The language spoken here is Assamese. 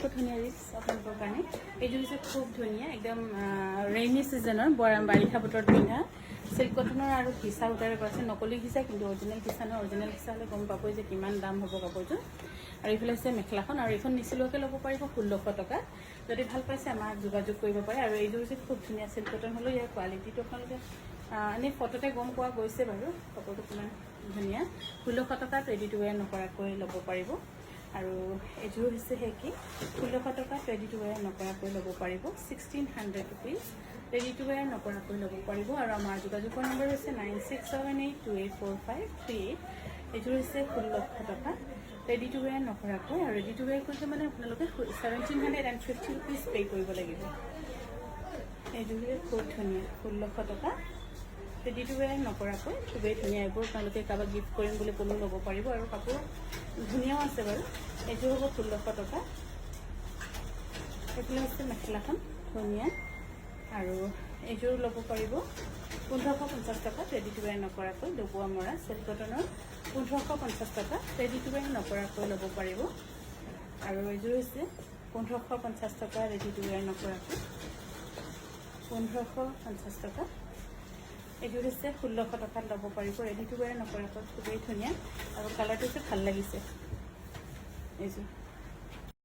খুব ধুনীয়া ৰিক্স আপোনালোকৰ কাৰণে এইযোৰ হৈছে খুব ধুনীয়া একদম ৰেইনি ছিজনৰ বাৰিষা বতৰত পিন্ধা সিল্ক কটনৰ আৰু ঘিচা সূতাৰে কৰিছে নকলি ঘিচা কিন্তু অৰিজিনেল ঘিচা নহয় অৰিজিনেল ঘিচা হ'লে গম পাবই যে কিমান দাম হ'ব কাপোৰযোৰ আৰু এইফালে হৈছে মেখেলাখন আৰু এইখন নিচিলোৱাকৈ ল'ব পাৰিব 1600 টকা যদি ভাল পাইছে আমাক যোগাযোগ কৰিব পাৰে আৰু এইযোৰ হৈছে খুব ধুনীয়া সিল্ক কটন হ'লেও ইয়াৰ কোৱালিটিটো আপোনালোকে এনেই ফটোতে গম পোৱা গৈছে বাৰু কাপোৰটো কিমান ধুনীয়া 1600 টকাত ৰেডি টু ৱেৰ নকৰাকৈ ল'ব পাৰিব আৰু এইযোৰ হৈছে কি 1600 টকাত ৰেডি টু ৱেৰ নকৰাকৈ ল'ব পাৰিব 1600 ৰুপিজ ৰেডি টু ৱেৰ নকৰাকৈ ল'ব পাৰিব আৰু আমাৰ যোগাযোগৰ নম্বৰ হৈছে 9678284538 এইযোৰ হৈছে 1600 টকা ৰেডি টু ৱেৰ নকৰাকৈ আৰু ৰেডি টু ৱেৰ কৰিলে মানে আপোনালোকে 1750 ৰুপিজ পে' কৰিব লাগিব এইযোৰ খুব ধুনীয়া 1600 টকা ৰেডি টু ৱেৰ নকৰাকৈ খুবেই ধুনীয়া এইবোৰ আপোনালোকে কাৰোবাক গিফ্ট কৰিম বুলি ক'লেও ল'ব পাৰিব আৰু কাপোৰ ধুনীয়াও আছে বাৰু এইযোৰ হ'ব 1600 টকা এইফালে হৈছে মেখেলাখন ধুনীয়া আৰু এইযোৰ ল'ব পাৰিব 1550 টকা ৰেডি টু ৱেৰ নকৰাকৈ ডবোৱা মৰা সিল্ক কটনৰ 1550 টকা ৰেডি টু ৱেৰ নকৰাকৈ ল'ব পাৰিব আৰু এইযোৰ হৈছে 1550 টকা ৰেডি টু ৱেৰ নকৰাকৈ 1550 টকা এইযোৰ হৈছে 1600 টকাত ল'ব পাৰিব ৰেডি টু ৱেৰ নকৰাকৈ খুবেই ধুনীয়া আৰু কালাৰটো ভাল লাগিছে এইযোৰ